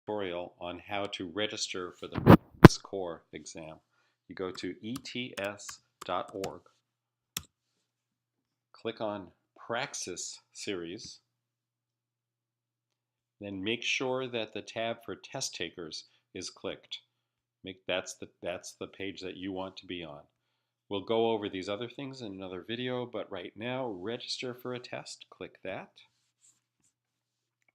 tutorial on how to register for the Praxis core exam. You go to ets.org, click on Praxis series, then make sure that the tab for test takers is clicked. That's the page that you want to be on. We'll go over these other things in another video, but right now, register for a test. Click that.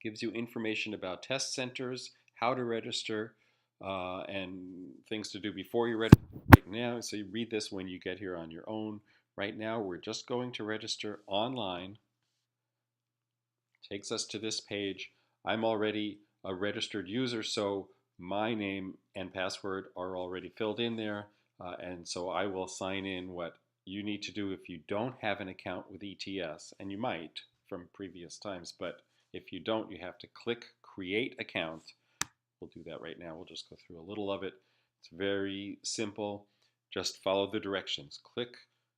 Gives you information about test centers, how to register, and things to do before you register right now. So you read this when you get here on your own. Right now, we're just going to register online. Takes us to this page. I'm already a registered user, so my name and password are already filled in there. And so I will sign in. What you need to do if you don't have an account with ETS, and you might from previous times, but if you don't, you have to click Create Account. We'll do that right now. We'll just go through a little of it. It's very simple. Just follow the directions. Click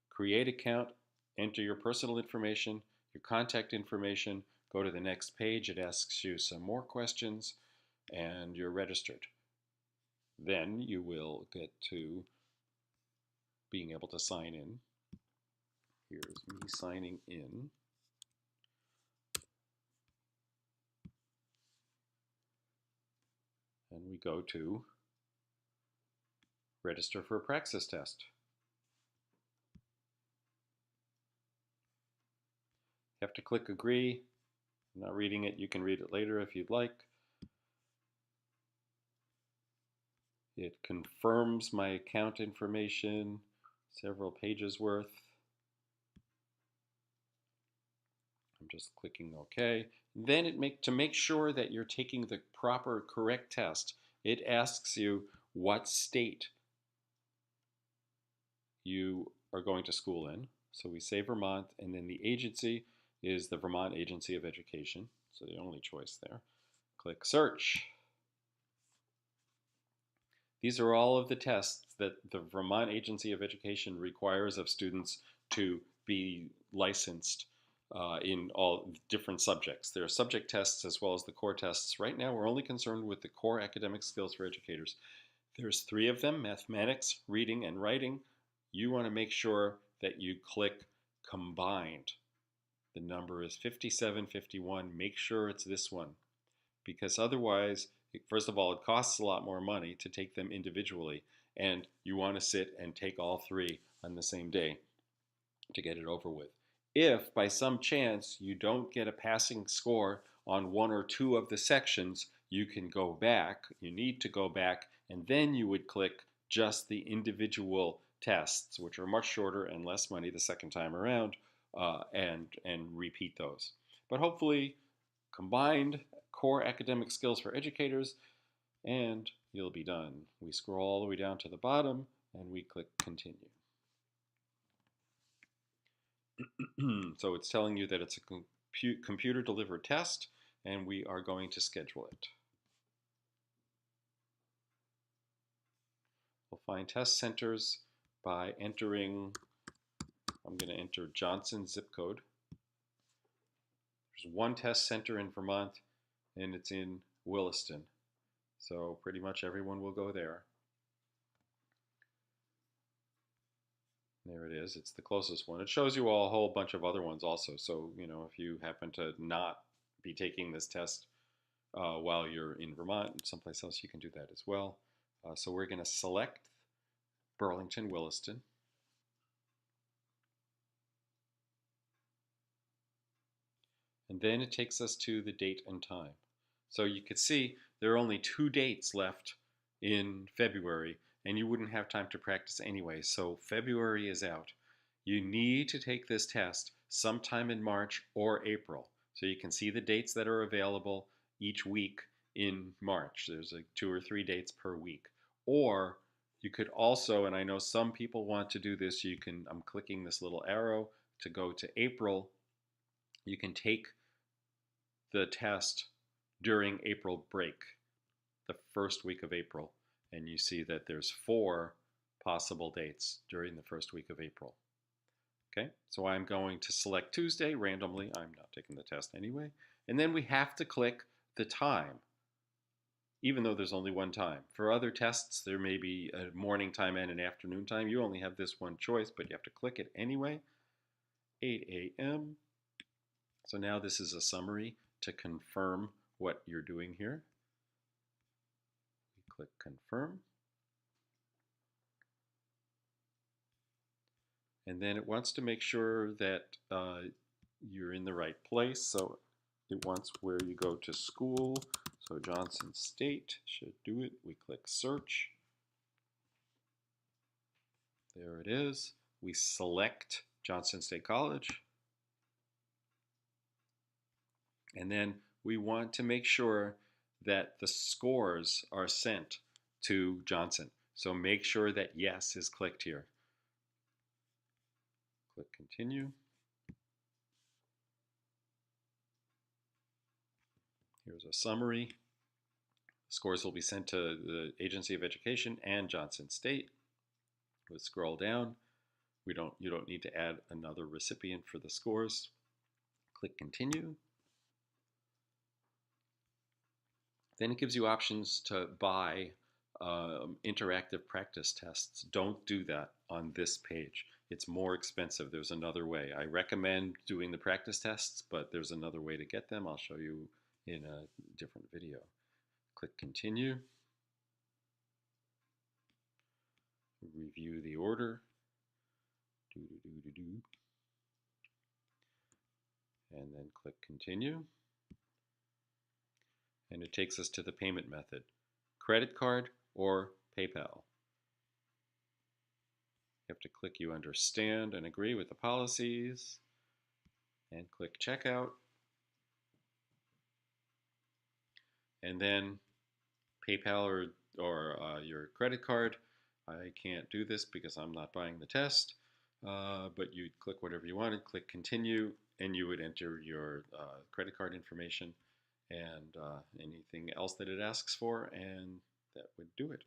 Create Account, enter your personal information, your contact information, go to the next page. It asks you some more questions, and you're registered. Then you will get to being able to sign in. Here's me signing in. And we go to register for a Praxis test. You have to click agree. I'm not reading it. You can read it later if you'd like. It confirms my account information, several pages worth. I'm just clicking OK. Then to make sure that you're taking the proper, correct test, it asks you what state you are going to school in. So we say Vermont, and then the agency is the Vermont Agency of Education. So the only choice there. Click search. These are all of the tests that the Vermont Agency of Education requires of students to be licensed in all different subjects. There are subject tests as well as the core tests. Right now, we're only concerned with the core academic skills for educators. There's 3 of them: mathematics, reading, and writing. You want to make sure that you click combined. The number is 5751. Make sure it's this one, because otherwise, first of all, it costs a lot more money to take them individually, and you want to sit and take all 3 on the same day to get it over with. If by some chance you don't get a passing score on 1 or 2 of the sections, you can go back. You need to go back, and then you would click just the individual tests, which are much shorter and less money the second time around, and repeat those. But hopefully, combined core academic skills for educators, and you'll be done. We scroll all the way down to the bottom, and we click continue. So it's telling you that it's a computer delivered test, and we are going to schedule it. We'll find test centers by entering, I'm going to enter Johnson zip code. There's 1 test center in Vermont, and it's in Williston. So pretty much everyone will go there. There it is. It's the closest one. It shows you a whole bunch of other ones also. So, if you happen to not be taking this test while you're in Vermont, someplace else, you can do that as well. So we're going to select Burlington, Williston. And then it takes us to the date and time. So you could see there are only 2 dates left in February, and you wouldn't have time to practice anyway. So February is out. You need to take this test sometime in March or April. So you can see the dates that are available each week in March. There's like 2 or 3 dates per week. Or you could also, and I know some people want to do this, I'm clicking this little arrow to go to April. You can take the test during April break, the first week of April, and you see that there's 4 possible dates during the first week of April. Okay, so I'm going to select Tuesday randomly. I'm not taking the test anyway. And then we have to click the time. even though there's only one time. For other tests, there may be a morning time and an afternoon time. You only have this one choice, but you have to click it anyway. 8 a.m. So now this is a summary to confirm what you're doing here. We click confirm. And then it wants to make sure that you're in the right place. So it wants where you go to school. So Johnson State should do it. We click search. There it is. We select Johnson State College. And then we want to make sure that the scores are sent to Johnson. So make sure that yes is clicked here. Click continue. Here's a summary. Scores will be sent to the Agency of Education and Johnson State. We'll scroll down. You don't need to add another recipient for the scores. Click continue. Then it gives you options to buy interactive practice tests. Don't do that on this page. It's more expensive. There's another way. I recommend doing the practice tests, but there's another way to get them. I'll show you in a different video. Click continue. Review the order. And then click continue. And it takes us to the payment method, credit card or PayPal. You have to click you understand and agree with the policies and click checkout. And then PayPal or your credit card. I can't do this because I'm not buying the test, but you'd click whatever you wanted, click continue, and you would enter your credit card information and anything else that it asks for, and that would do it.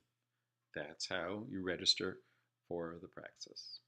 That's how you register for the Praxis.